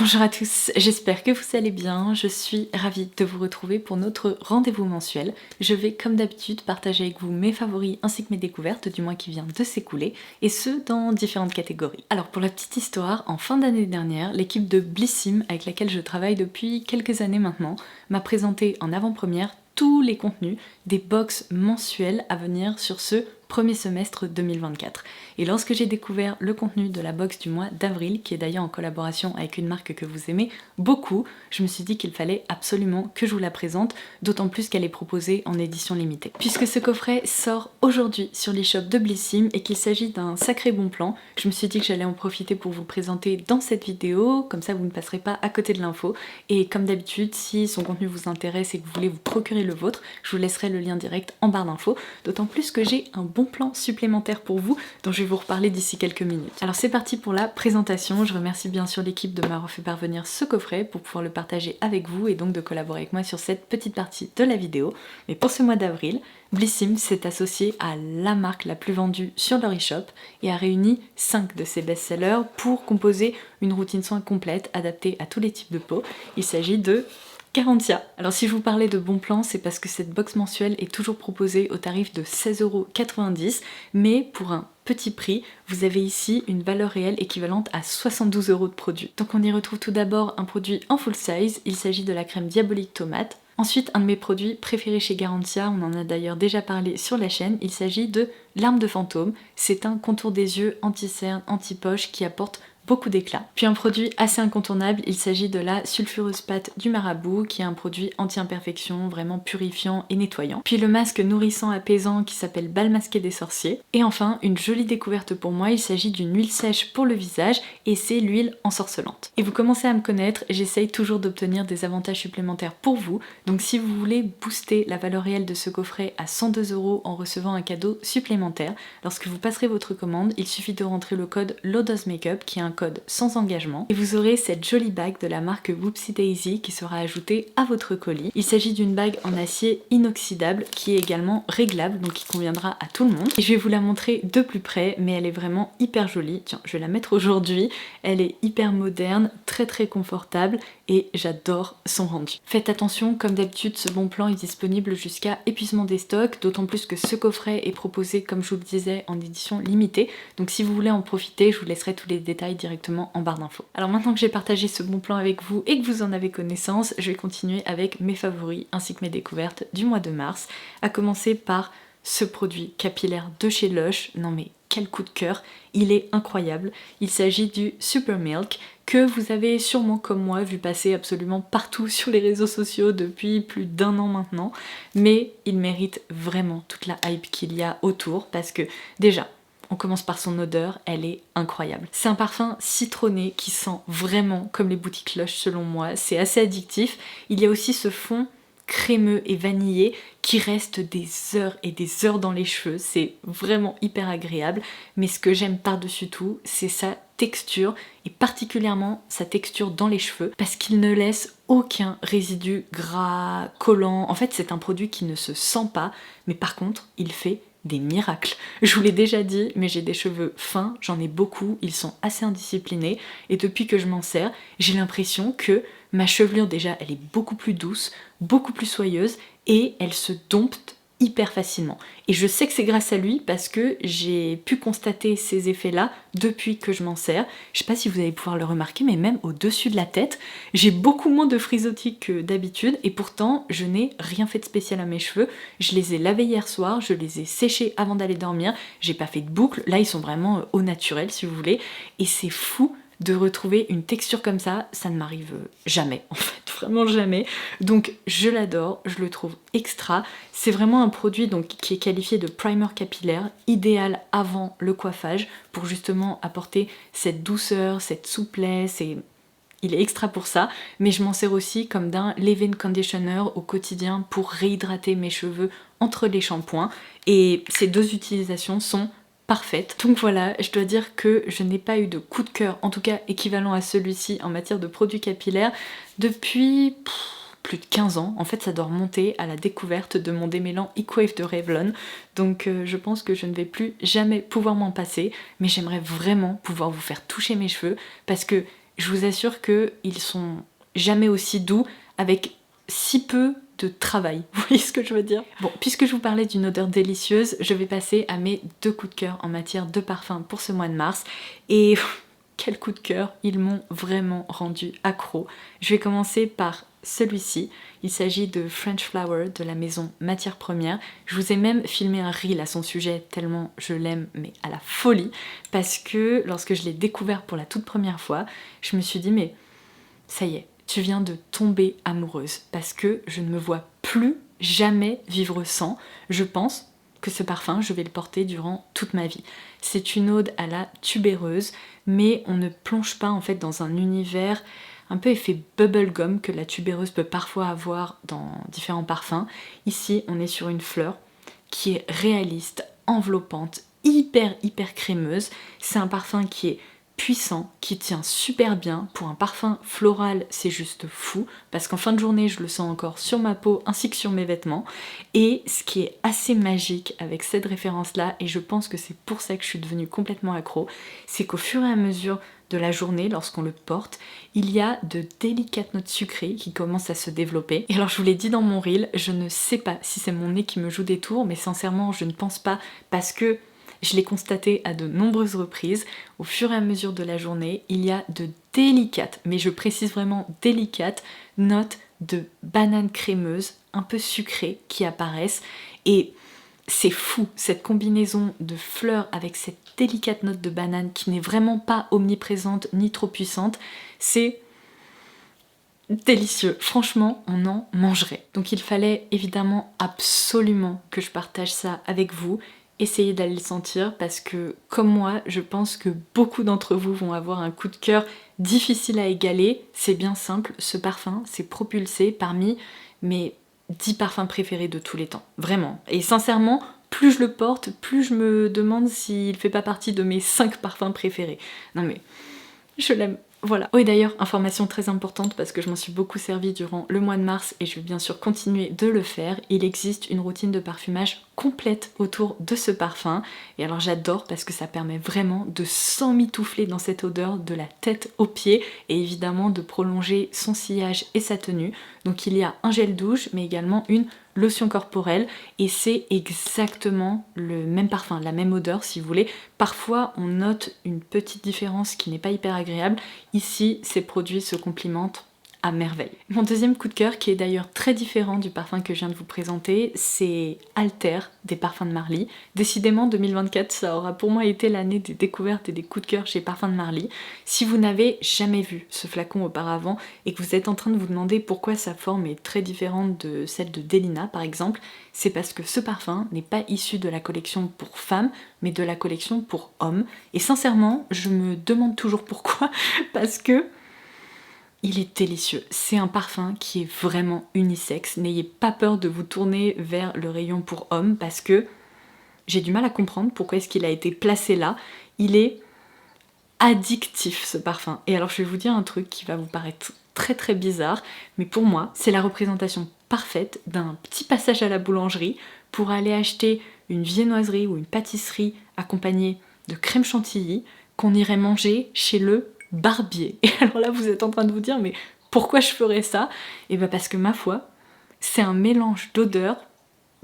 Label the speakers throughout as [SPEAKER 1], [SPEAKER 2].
[SPEAKER 1] Bonjour à tous, j'espère que vous allez bien, je suis ravie de vous retrouver pour notre rendez-vous mensuel. Je vais comme d'habitude partager avec vous mes favoris ainsi que mes découvertes du mois qui vient de s'écouler, et ce dans différentes catégories. Alors pour la petite histoire, en fin d'année dernière, l'équipe de Blissim, avec laquelle je travaille depuis quelques années maintenant, m'a présenté en avant-première tous les contenus des box mensuelles à venir sur ce premier semestre 2024. Et lorsque j'ai découvert le contenu de la box du mois d'avril, qui est d'ailleurs en collaboration avec une marque que vous aimez beaucoup, je me suis dit qu'il fallait absolument que je vous la présente, d'autant plus qu'elle est proposée en édition limitée. Puisque ce coffret sort aujourd'hui sur l'e-shop de Blissim et qu'il s'agit d'un sacré bon plan, je me suis dit que j'allais en profiter pour vous le présenter dans cette vidéo, comme ça vous ne passerez pas à côté de l'info. Et comme d'habitude, si son contenu vous intéresse et que vous voulez vous procurer le vôtre, je vous laisserai le lien direct en barre d'infos, d'autant plus que j'ai un bon plan supplémentaire pour vous dont je vais vous reparler d'ici quelques minutes. Alors c'est parti pour la présentation. Je remercie bien sûr l'équipe de m'avoir fait parvenir ce coffret pour pouvoir le partager avec vous et donc de collaborer avec moi sur cette petite partie de la vidéo. Mais pour ce mois d'avril, Blissim s'est associé à la marque la plus vendue sur leur e-shop et a réuni 5 de ses best-sellers pour composer une routine soin complète adaptée à tous les types de peau. Il s'agit de Garantia. Alors si je vous parlais de bon plan, c'est parce que cette box mensuelle est toujours proposée au tarif de 16,90 €, mais pour un petit prix, vous avez ici une valeur réelle équivalente à 72 € de produit. Donc on y retrouve tout d'abord un produit en full size, il s'agit de la crème diabolique tomate. Ensuite, un de mes produits préférés chez Garantia, on en a d'ailleurs déjà parlé sur la chaîne, il s'agit de l'arme de fantôme. C'est un contour des yeux anti-cerne, anti-poche qui apporte beaucoup d'éclat. Puis un produit assez incontournable, il s'agit de la sulfureuse pâte du marabout, qui est un produit anti-imperfection, vraiment purifiant et nettoyant. Puis le masque nourrissant apaisant qui s'appelle Bal masqué des sorciers. Et enfin, une jolie découverte pour moi, il s'agit d'une huile sèche pour le visage, et c'est l'huile ensorcelante. Et vous commencez à me connaître, j'essaye toujours d'obtenir des avantages supplémentaires pour vous, donc si vous voulez booster la valeur réelle de ce coffret à 102 € en recevant un cadeau supplémentaire, lorsque vous passerez votre commande, il suffit de rentrer le code LODOSMAKEUP, qui est un code sans engagement, et vous aurez cette jolie bague de la marque Whoopsie Daisy qui sera ajoutée à votre colis. Il s'agit d'une bague en acier inoxydable qui est également réglable, donc qui conviendra à tout le monde. Et je vais vous la montrer de plus près, mais elle est vraiment hyper jolie. Tiens, je vais la mettre aujourd'hui. Elle est hyper moderne, très confortable, et j'adore son rendu. Faites attention, comme d'habitude, ce bon plan est disponible jusqu'à épuisement des stocks, d'autant plus que ce coffret est proposé, comme je vous le disais, en édition limitée. Donc si vous voulez en profiter, je vous laisserai tous les détails directement en barre d'infos. Alors maintenant que j'ai partagé ce bon plan avec vous et que vous en avez connaissance, je vais continuer avec mes favoris ainsi que mes découvertes du mois de mars, à commencer par ce produit capillaire de chez Lush. Non mais quel coup de cœur, il est incroyable. Il s'agit du Super Milk, que vous avez sûrement comme moi vu passer absolument partout sur les réseaux sociaux depuis plus d'1 an maintenant, mais il mérite vraiment toute la hype qu'il y a autour, parce que déjà, on commence par son odeur, elle est incroyable. C'est un parfum citronné qui sent vraiment comme les boutiques Lush selon moi, c'est assez addictif. Il y a aussi ce fond crémeux et vanillé qui reste des heures et des heures dans les cheveux, c'est vraiment hyper agréable, mais ce que j'aime par-dessus tout, c'est sa texture, et particulièrement sa texture dans les cheveux, parce qu'il ne laisse aucun résidu gras, collant. En fait, c'est un produit qui ne se sent pas, mais par contre, il fait des miracles. Je vous l'ai déjà dit, mais j'ai des cheveux fins, j'en ai beaucoup, ils sont assez indisciplinés, et depuis que je m'en sers, j'ai l'impression que ma chevelure déjà, elle est beaucoup plus douce, beaucoup plus soyeuse, et elle se dompte hyper facilement. Et je sais que c'est grâce à lui parce que j'ai pu constater ces effets-là depuis que je m'en sers. Je sais pas si vous allez pouvoir le remarquer, mais même au-dessus de la tête, j'ai beaucoup moins de frisottis que d'habitude, et pourtant je n'ai rien fait de spécial à mes cheveux. Je les ai lavés hier soir, je les ai séchés avant d'aller dormir, j'ai pas fait de boucle, là ils sont vraiment au naturel si vous voulez, et c'est fou de retrouver une texture comme ça ne m'arrive jamais, en fait, vraiment jamais. Donc je l'adore, je le trouve extra. C'est vraiment un produit donc qui est qualifié de primer capillaire, idéal avant le coiffage, pour justement apporter cette douceur, cette souplesse, et il est extra pour ça, mais je m'en sers aussi comme d'un leave-in conditioner au quotidien pour réhydrater mes cheveux entre les shampoings, et ces deux utilisations sont parfaite. Donc voilà, je dois dire que je n'ai pas eu de coup de cœur, en tout cas équivalent à celui-ci en matière de produits capillaires, depuis plus de 15 ans. En fait, ça doit remonter à la découverte de mon démêlant Equave de Revlon. Donc je pense que je ne vais plus jamais pouvoir m'en passer, mais j'aimerais vraiment pouvoir vous faire toucher mes cheveux, parce que Je vous assure qu'ils sont jamais aussi doux avec si peu de travail. Vous voyez ce que je veux dire? Bon, puisque je vous parlais d'une odeur délicieuse, je vais passer à mes 2 coups de cœur en matière de parfum pour ce mois de mars. Et quel coup de cœur, ils m'ont vraiment rendu accro. Je vais commencer par celui-ci. Il s'agit de French Flower de la maison Matières Premières. Je vous ai même filmé un reel à son sujet tellement je l'aime, mais à la folie, parce que lorsque je l'ai découvert pour la toute première fois, je me suis dit mais ça y est, tu viens de tomber amoureuse, parce que je ne me vois plus jamais vivre sans. Je pense que ce parfum, je vais le porter durant toute ma vie. C'est une ode à la tubéreuse, mais on ne plonge pas en fait dans un univers un peu effet bubblegum que la tubéreuse peut parfois avoir dans différents parfums. Ici, on est sur une fleur qui est réaliste, enveloppante, hyper crémeuse. C'est un parfum qui est puissant, qui tient super bien. Pour un parfum floral, c'est juste fou, parce qu'en fin de journée, je le sens encore sur ma peau ainsi que sur mes vêtements. Et ce qui est assez magique avec cette référence-là, et je pense que c'est pour ça que je suis devenue complètement accro, c'est qu'au fur et à mesure de la journée, lorsqu'on le porte, il y a de délicates notes sucrées qui commencent à se développer. Et alors je vous l'ai dit dans mon reel, je ne sais pas si c'est mon nez qui me joue des tours, mais sincèrement je ne pense pas, parce que je l'ai constaté à de nombreuses reprises. Au fur et à mesure de la journée, il y a de délicates, mais je précise vraiment délicates, notes de banane crémeuse, un peu sucrée, qui apparaissent. Et c'est fou, cette combinaison de fleurs avec cette délicate note de banane qui n'est vraiment pas omniprésente ni trop puissante, c'est délicieux. Franchement, on en mangerait. Donc il fallait évidemment absolument que je partage ça avec vous. Essayez d'aller le sentir, parce que comme moi, je pense que beaucoup d'entre vous vont avoir un coup de cœur difficile à égaler. C'est bien simple, ce parfum s'est propulsé parmi mes 10 parfums préférés de tous les temps. Vraiment. Et sincèrement, plus je le porte, plus je me demande s'il fait pas partie de mes 5 parfums préférés. Non mais, je l'aime. Voilà. Oh, et d'ailleurs, information très importante, parce que je m'en suis beaucoup servi durant le mois de mars et je vais bien sûr continuer de le faire, il existe une routine de parfumage complète autour de ce parfum. Et alors j'adore, parce que ça permet vraiment de s'emmitoufler dans cette odeur de la tête aux pieds, et évidemment de prolonger son sillage et sa tenue. Donc il y a un gel douche, mais également une lotion corporelle, et c'est exactement le même parfum, la même odeur si vous voulez. Parfois on note une petite différence qui n'est pas hyper agréable. Ici, ces produits se complimentent à merveille. Mon deuxième coup de cœur, qui est d'ailleurs très différent du parfum que je viens de vous présenter, c'est Alter des Parfums de Marly. Décidément 2024, ça aura pour moi été l'année des découvertes et des coups de cœur chez Parfums de Marly. Si vous n'avez jamais vu ce flacon auparavant et que vous êtes en train de vous demander pourquoi sa forme est très différente de celle de Delina par exemple, c'est parce que ce parfum n'est pas issu de la collection pour femmes, mais de la collection pour hommes. Et sincèrement, je me demande toujours pourquoi, parce que il est délicieux. C'est un parfum qui est vraiment unisexe. N'ayez pas peur de vous tourner vers le rayon pour hommes, parce que j'ai du mal à comprendre pourquoi est-ce qu'il a été placé là. Il est addictif, ce parfum. Et alors je vais vous dire un truc qui va vous paraître très bizarre, mais pour moi, c'est la représentation parfaite d'un petit passage à la boulangerie pour aller acheter une viennoiserie ou une pâtisserie accompagnée de crème chantilly qu'on irait manger chez le barbier. Et alors là, vous êtes en train de vous dire, mais pourquoi je ferais ça? Et bien parce que ma foi, c'est un mélange d'odeurs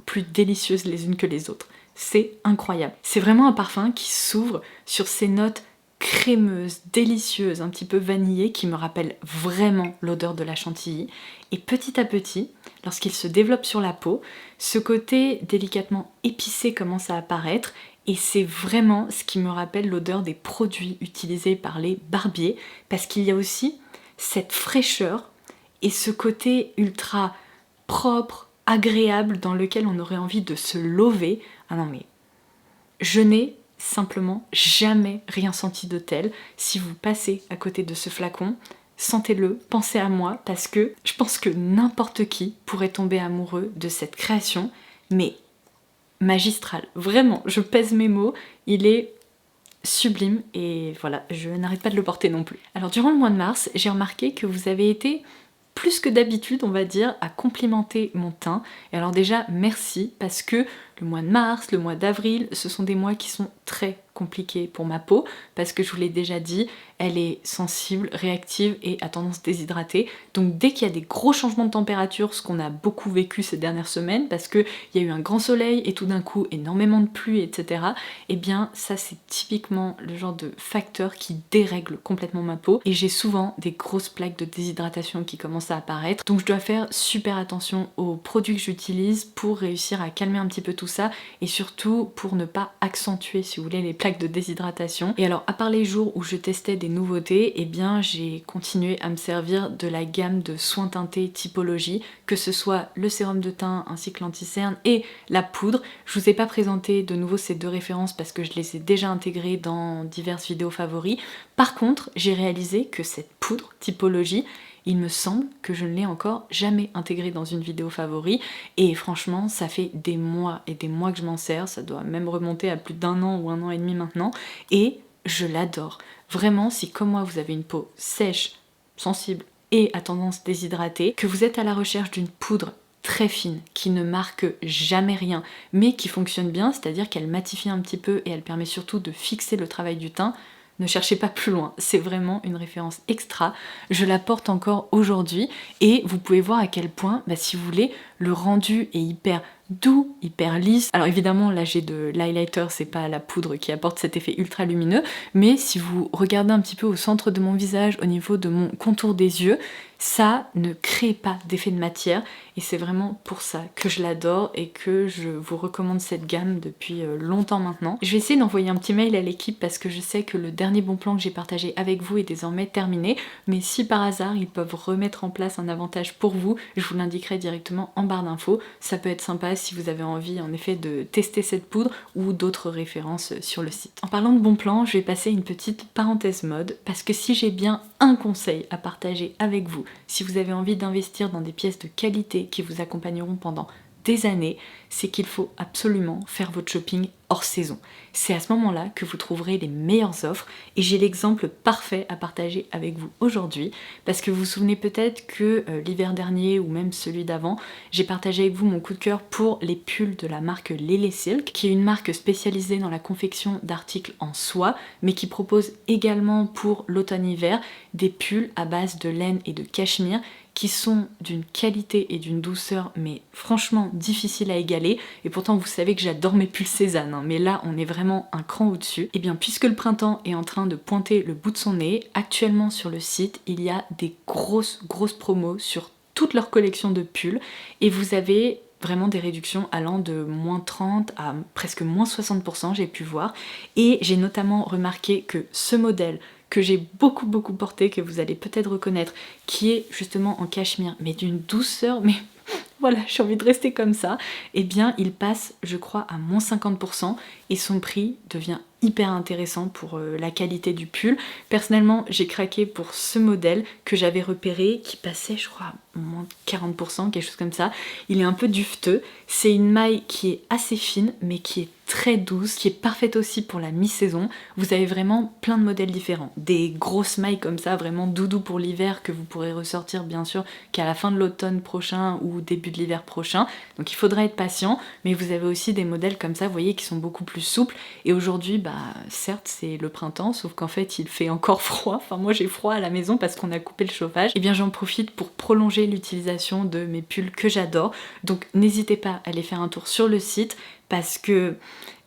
[SPEAKER 1] plus délicieuses les unes que les autres. C'est incroyable. C'est vraiment un parfum qui s'ouvre sur ces notes crémeuses, délicieuses, un petit peu vanillées, qui me rappellent vraiment l'odeur de la chantilly. Et petit à petit, lorsqu'il se développe sur la peau, ce côté délicatement épicé commence à apparaître, et c'est vraiment ce qui me rappelle l'odeur des produits utilisés par les barbiers, parce qu'il y a aussi cette fraîcheur et ce côté ultra propre, agréable, dans lequel on aurait envie de se lever. Ah non mais, je n'ai simplement jamais rien senti de tel. Si vous passez à côté de ce flacon, sentez-le, pensez à moi, parce que je pense que n'importe qui pourrait tomber amoureux de cette création, mais magistral. Vraiment, je pèse mes mots, il est sublime, et voilà, je n'arrête pas de le porter non plus. Alors durant le mois de mars, j'ai remarqué que vous avez été plus que d'habitude, on va dire, à complimenter mon teint. Et alors déjà, merci, parce que le mois de mars, le mois d'avril, ce sont des mois qui sont très compliqués pour ma peau parce que je vous l'ai déjà dit, elle est sensible, réactive et a tendance déshydratée. Donc dès qu'il y a des gros changements de température, ce qu'on a beaucoup vécu ces dernières semaines parce qu'il y a eu un grand soleil et tout d'un coup énormément de pluie, etc. Eh bien ça c'est typiquement le genre de facteur qui dérègle complètement ma peau et j'ai souvent des grosses plaques de déshydratation qui commencent à apparaître. Donc je dois faire super attention aux produits que j'utilise pour réussir à calmer un petit peu tout ça et surtout pour ne pas accentuer, si vous voulez, les plaques de déshydratation. Et alors à part les jours où je testais des nouveautés, eh bien j'ai continué à me servir de la gamme de soins teintés Typologie, que ce soit le sérum de teint ainsi que l'anti-cerne et la poudre. Je vous ai pas présenté de nouveau ces deux références parce que je les ai déjà intégrées dans diverses vidéos favoris. Par contre, j'ai réalisé que cette poudre Typologie, il me semble que je ne l'ai encore jamais intégrée dans une vidéo favori et franchement ça fait des mois et des mois que je m'en sers, ça doit même remonter à plus d'1 an ou 1 an et demi maintenant et je l'adore. Vraiment, si comme moi vous avez une peau sèche, sensible et à tendance déshydratée, que vous êtes à la recherche d'une poudre très fine, qui ne marque jamais rien, mais qui fonctionne bien, c'est-à-dire qu'elle matifie un petit peu et elle permet surtout de fixer le travail du teint, ne cherchez pas plus loin, c'est vraiment une référence extra. Je la porte encore aujourd'hui et vous pouvez voir à quel point, si vous voulez, le rendu est hyper doux, hyper lisse. Alors évidemment là j'ai de l'highlighter, c'est pas la poudre qui apporte cet effet ultra lumineux, mais si vous regardez un petit peu au centre de mon visage, au niveau de mon contour des yeux, ça ne crée pas d'effet de matière et c'est vraiment pour ça que je l'adore et que je vous recommande cette gamme depuis longtemps maintenant. Je vais essayer d'envoyer un petit mail à l'équipe parce que je sais que le dernier bon plan que j'ai partagé avec vous est désormais terminé, mais si par hasard ils peuvent remettre en place un avantage pour vous, je vous l'indiquerai directement en barre d'infos. Ça peut être sympa si vous avez envie en effet de tester cette poudre ou d'autres références sur le site. En parlant de bon plan, je vais passer une petite parenthèse mode parce que si j'ai bien un conseil à partager avec vous, si vous avez envie d'investir dans des pièces de qualité qui vous accompagneront pendant des années, c'est qu'il faut absolument faire votre shopping hors saison. C'est à ce moment-là que vous trouverez les meilleures offres et j'ai l'exemple parfait à partager avec vous aujourd'hui parce que vous vous souvenez peut-être que l'hiver dernier ou même celui d'avant, j'ai partagé avec vous mon coup de cœur pour les pulls de la marque Lele Silk, qui est une marque spécialisée dans la confection d'articles en soie mais qui propose également pour l'automne-hiver des pulls à base de laine et de cachemire qui sont d'une qualité et d'une douceur mais franchement difficile à égaler et pourtant vous savez que j'adore mes pulls Cézanne mais là on est vraiment un cran au-dessus. Et bien puisque le printemps est en train de pointer le bout de son nez, actuellement sur le site il y a des grosses promos sur toute leur collection de pulls et vous avez vraiment des réductions allant de moins 30 à presque moins 60% j'ai pu voir et j'ai notamment remarqué que ce modèle que j'ai beaucoup porté, que vous allez peut-être reconnaître, qui est justement en cachemire, mais d'une douceur, mais voilà, j'ai envie de rester comme ça, et bien il passe, je crois, à moins 50% et son prix devient hyper intéressant pour la qualité du pull. Personnellement, j'ai craqué pour ce modèle que j'avais repéré, qui passait, je crois, à moins 40%, quelque chose comme ça. Il est un peu duveteux, c'est une maille qui est assez fine, mais qui est très douce, qui est parfaite aussi pour la mi-saison. Vous avez vraiment plein de modèles différents. Des grosses mailles comme ça, vraiment doudou pour l'hiver, que vous pourrez ressortir bien sûr qu'à la fin de l'automne prochain ou début de l'hiver prochain. Donc il faudra être patient, mais vous avez aussi des modèles comme ça, vous voyez, qui sont beaucoup plus souples. Et aujourd'hui, certes c'est le printemps, sauf qu'en fait il fait encore froid. Enfin moi j'ai froid à la maison parce qu'on a coupé le chauffage. Et bien j'en profite pour prolonger l'utilisation de mes pulls que j'adore. Donc n'hésitez pas à aller faire un tour sur le site parce que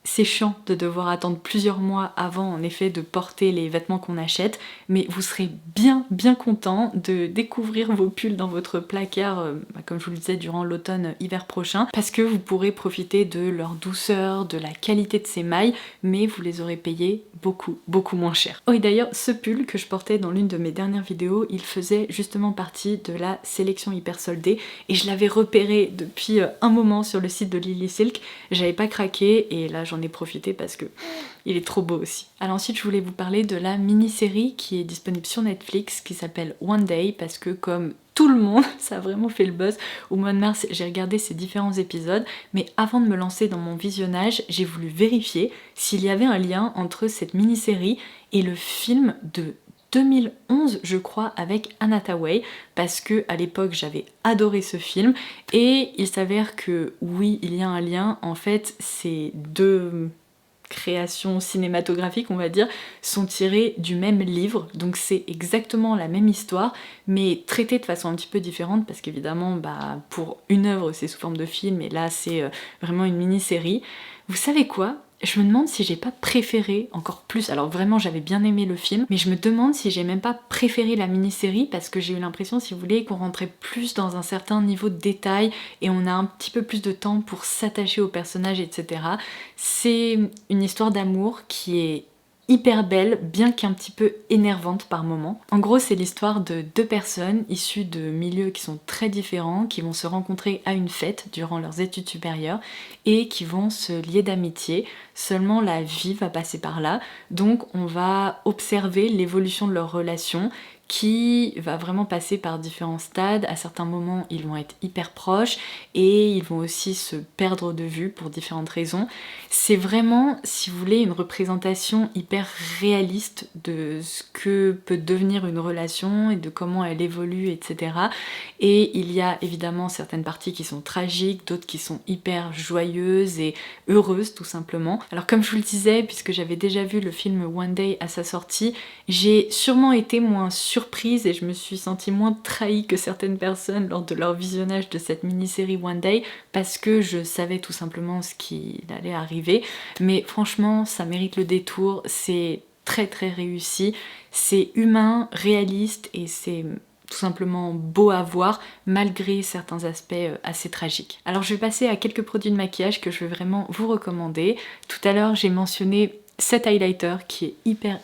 [SPEAKER 1] c'est chiant de devoir attendre plusieurs mois avant en effet de porter les vêtements qu'on achète, mais vous serez bien content de découvrir vos pulls dans votre placard, comme je vous le disais, durant l'automne-hiver prochain, parce que vous pourrez profiter de leur douceur, de la qualité de ces mailles, mais vous les aurez payés beaucoup moins cher. Oh et d'ailleurs, ce pull que je portais dans l'une de mes dernières vidéos, il faisait justement partie de la sélection hyper soldée, et je l'avais repéré depuis un moment sur le site de Lele Silk, j'avais pas craqué, et là j'en ai profité parce que il est trop beau aussi. Alors ensuite je voulais vous parler de la mini-série qui est disponible sur Netflix qui s'appelle One Day parce que comme tout le monde, ça a vraiment fait le buzz. Au mois de mars, j'ai regardé ces différents épisodes, mais avant de me lancer dans mon visionnage, j'ai voulu vérifier s'il y avait un lien entre cette mini-série et le film de 2011 je crois avec Anne Hathaway parce que à l'époque j'avais adoré ce film et il s'avère que oui il y a un lien, en fait ces deux créations cinématographiques on va dire sont tirées du même livre, donc c'est exactement la même histoire mais traitée de façon un petit peu différente parce qu'évidemment pour une œuvre c'est sous forme de film et là c'est vraiment une mini-série. Vous savez quoi? Je me demande si j'ai pas préféré encore plus, alors vraiment j'avais bien aimé le film, mais je me demande si j'ai même pas préféré la mini-série parce que j'ai eu l'impression, si vous voulez, qu'on rentrait plus dans un certain niveau de détail et on a un petit peu plus de temps pour s'attacher aux personnages, etc. C'est une histoire d'amour qui est hyper belle, bien qu'un petit peu énervante par moments. En gros, c'est l'histoire de deux personnes issues de milieux qui sont très différents, qui vont se rencontrer à une fête durant leurs études supérieures et qui vont se lier d'amitié. Seulement la vie va passer par là, donc on va observer l'évolution de leur relation qui va vraiment passer par différents stades. À certains moments, ils vont être hyper proches et ils vont aussi se perdre de vue pour différentes raisons. C'est vraiment, si vous voulez, une représentation hyper réaliste de ce que peut devenir une relation et de comment elle évolue, etc. Et il y a évidemment certaines parties qui sont tragiques, d'autres qui sont hyper joyeuses et heureuses tout simplement. Alors comme je vous le disais, puisque j'avais déjà vu le film One Day à sa sortie, j'ai sûrement été moins surprise et je me suis sentie moins trahie que certaines personnes lors de leur visionnage de cette mini-série One Day parce que je savais tout simplement ce qui allait arriver. Mais franchement, ça mérite le détour, c'est très très réussi, c'est humain, réaliste et c'est tout simplement beau à voir malgré certains aspects assez tragiques. Alors je vais passer à quelques produits de maquillage que je vais vraiment vous recommander. Tout à l'heure j'ai mentionné cet highlighter qui est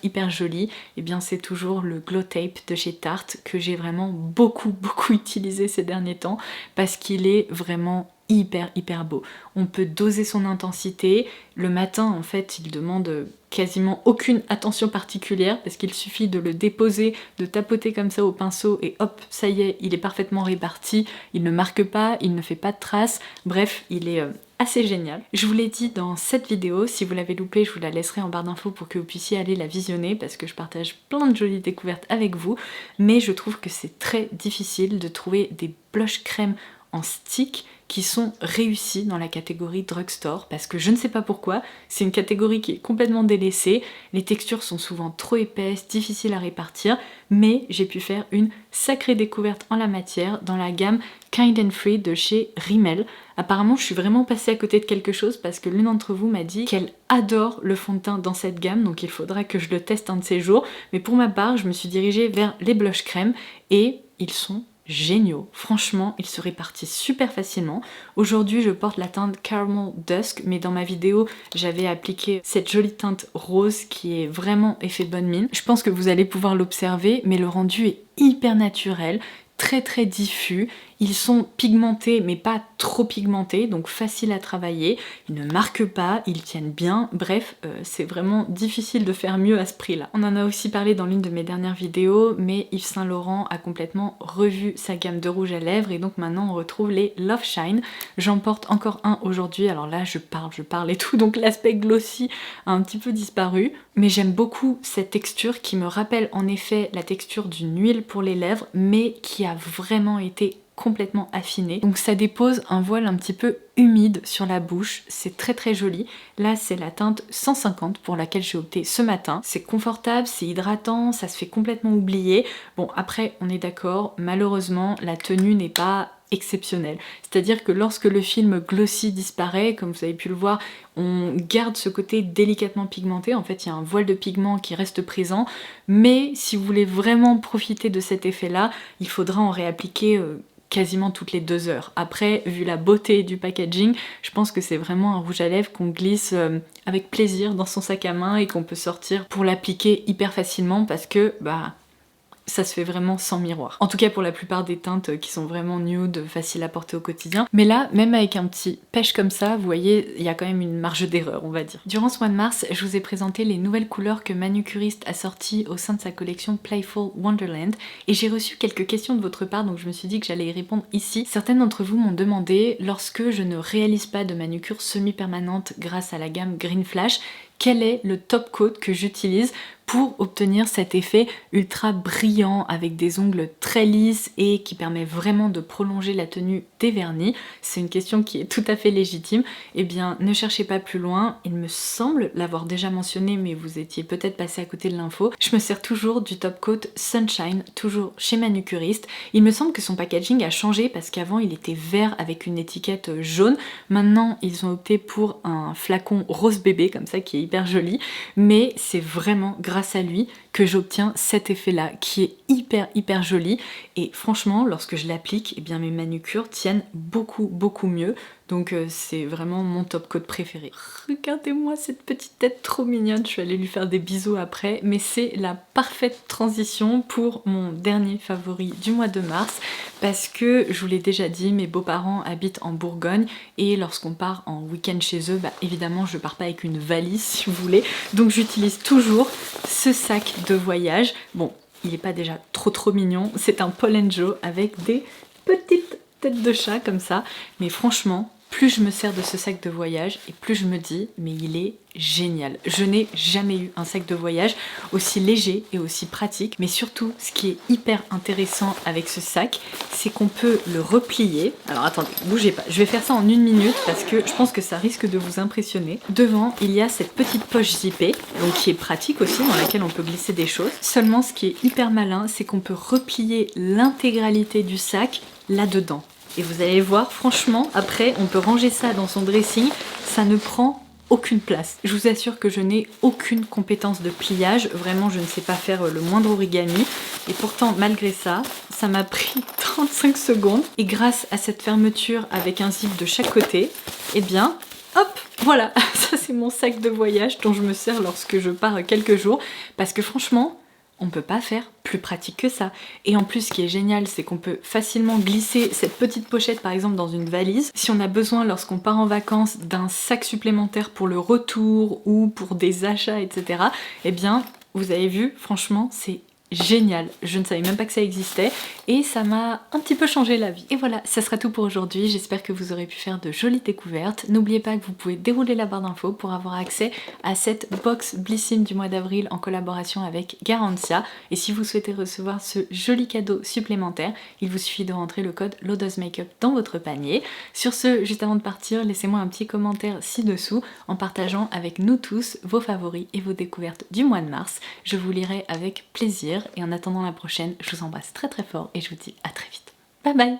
[SPEAKER 1] hyper joli, et bien c'est toujours le Glow Tape de chez Tarte que j'ai vraiment beaucoup utilisé ces derniers temps parce qu'il est vraiment hyper beau. On peut doser son intensité. Le matin en fait il demande quasiment aucune attention particulière parce qu'il suffit de le déposer, de tapoter comme ça au pinceau et hop, ça y est, il est parfaitement réparti, il ne marque pas, il ne fait pas de traces, bref, il est assez génial. Je vous l'ai dit dans cette vidéo, si vous l'avez loupé, je vous la laisserai en barre d'infos pour que vous puissiez aller la visionner parce que je partage plein de jolies découvertes avec vous, mais je trouve que c'est très difficile de trouver des blush crème en stick qui sont réussis dans la catégorie drugstore parce que je ne sais pas pourquoi, c'est une catégorie qui est complètement délaissée, les textures sont souvent trop épaisses, difficiles à répartir, mais j'ai pu faire une sacrée découverte en la matière dans la gamme Kind and Free de chez Rimmel. Apparemment je suis vraiment passée à côté de quelque chose parce que l'une d'entre vous m'a dit qu'elle adore le fond de teint dans cette gamme, donc il faudra que je le teste un de ces jours, mais pour ma part je me suis dirigée vers les blush crème et ils sont géniaux, franchement ils se répartissent super facilement. Aujourd'hui je porte la teinte Caramel Dusk, mais dans ma vidéo j'avais appliqué cette jolie teinte rose qui est vraiment effet bonne mine. Je pense que vous allez pouvoir l'observer, mais le rendu est hyper naturel, très diffus, ils sont pigmentés mais pas trop pigmentés, donc facile à travailler, ils ne marquent pas, ils tiennent bien, bref, c'est vraiment difficile de faire mieux à ce prix là. On en a aussi parlé dans l'une de mes dernières vidéos, mais Yves Saint Laurent a complètement revu sa gamme de rouge à lèvres et donc maintenant on retrouve les Love Shine. J'en porte encore un aujourd'hui, alors là je parle et tout, donc l'aspect glossy a un petit peu disparu, mais j'aime beaucoup cette texture qui me rappelle en effet la texture d'une huile pour les lèvres, mais qui a vraiment été complètement affiné. Donc ça dépose un voile un petit peu humide sur la bouche, c'est très joli. Là c'est la teinte 150 pour laquelle j'ai opté ce matin. C'est confortable, c'est hydratant, ça se fait complètement oublier. Bon après on est d'accord, malheureusement la tenue n'est pas exceptionnelle. C'est-à-dire que lorsque le film glossy disparaît, comme vous avez pu le voir, on garde ce côté délicatement pigmenté. En fait il y a un voile de pigment qui reste présent, mais si vous voulez vraiment profiter de cet effet là, il faudra en réappliquer quasiment toutes les 2 heures. Après, vu la beauté du packaging, je pense que c'est vraiment un rouge à lèvres qu'on glisse avec plaisir dans son sac à main et qu'on peut sortir pour l'appliquer hyper facilement parce que ça se fait vraiment sans miroir. En tout cas pour la plupart des teintes qui sont vraiment nude, faciles à porter au quotidien. Mais là, même avec un petit pêche comme ça, vous voyez, il y a quand même une marge d'erreur, on va dire. Durant ce mois de mars, je vous ai présenté les nouvelles couleurs que Manucuriste a sorties au sein de sa collection Playful Wonderland et j'ai reçu quelques questions de votre part, donc je me suis dit que j'allais y répondre ici. Certaines d'entre vous m'ont demandé, lorsque je ne réalise pas de manucure semi-permanente grâce à la gamme Green Flash, quel est le top coat que j'utilise pour obtenir cet effet ultra brillant avec des ongles très lisses et qui permet vraiment de prolonger la tenue des vernis. C'est une question qui est tout à fait légitime. Eh bien, ne cherchez pas plus loin, il me semble l'avoir déjà mentionné, mais vous étiez peut-être passé à côté de l'info. Je me sers toujours du top coat Sunshine, toujours chez Manucuriste. Il me semble que son packaging a changé parce qu'avant il était vert avec une étiquette jaune. Maintenant, ils ont opté pour un flacon rose bébé comme ça qui est hyper joli, mais c'est vraiment grâce à lui que j'obtiens cet effet là qui est hyper joli et franchement lorsque je l'applique, eh bien mes manucures tiennent beaucoup mieux, donc c'est vraiment mon top coat préféré. Regardez-moi cette petite tête trop mignonne, je suis allée lui faire des bisous après, mais c'est la parfaite transition pour mon dernier favori du mois de mars parce que je vous l'ai déjà dit, mes beaux-parents habitent en Bourgogne et lorsqu'on part en week-end chez eux, bah évidemment je pars pas avec une valise si vous voulez, donc j'utilise toujours ce sac de voyage. Bon, il n'est pas déjà trop mignon, c'est un Paul & Joe avec des petites têtes de chat comme ça, mais franchement, plus je me sers de ce sac de voyage et plus je me dis mais il est génial. Je n'ai jamais eu un sac de voyage aussi léger et aussi pratique, mais surtout ce qui est hyper intéressant avec ce sac, c'est qu'on peut le replier. Alors attendez, bougez pas, je vais faire ça en 1 minute parce que je pense que ça risque de vous impressionner. Devant, il y a cette petite poche zippée, donc qui est pratique aussi, dans laquelle on peut glisser des choses. Seulement ce qui est hyper malin, c'est qu'on peut replier l'intégralité du sac là-dedans. Et vous allez voir, franchement, après, on peut ranger ça dans son dressing, ça ne prend aucune place. Je vous assure que je n'ai aucune compétence de pliage, vraiment je ne sais pas faire le moindre origami, et pourtant malgré ça, ça m'a pris 35 secondes, et grâce à cette fermeture avec un zip de chaque côté, eh bien, hop, voilà, ça c'est mon sac de voyage dont je me sers lorsque je pars quelques jours, parce que franchement, on peut pas faire plus pratique que ça. Et en plus, ce qui est génial, c'est qu'on peut facilement glisser cette petite pochette par exemple dans une valise. Si on a besoin lorsqu'on part en vacances d'un sac supplémentaire pour le retour ou pour des achats, etc. Eh bien, vous avez vu, franchement, c'est génial, je ne savais même pas que ça existait et ça m'a un petit peu changé la vie. Et voilà, ça sera tout pour aujourd'hui, j'espère que vous aurez pu faire de jolies découvertes. N'oubliez pas que vous pouvez dérouler la barre d'infos pour avoir accès à cette box Blissim du mois d'avril en collaboration avec Garantia. Et si vous souhaitez recevoir ce joli cadeau supplémentaire, il vous suffit de rentrer le code LODOSMAKEUP dans votre panier. Sur ce, juste avant de partir, laissez-moi un petit commentaire ci-dessous en partageant avec nous tous vos favoris et vos découvertes du mois de mars. Je vous lirai avec plaisir. Et en attendant la prochaine, je vous embrasse très fort et je vous dis à très vite. Bye bye!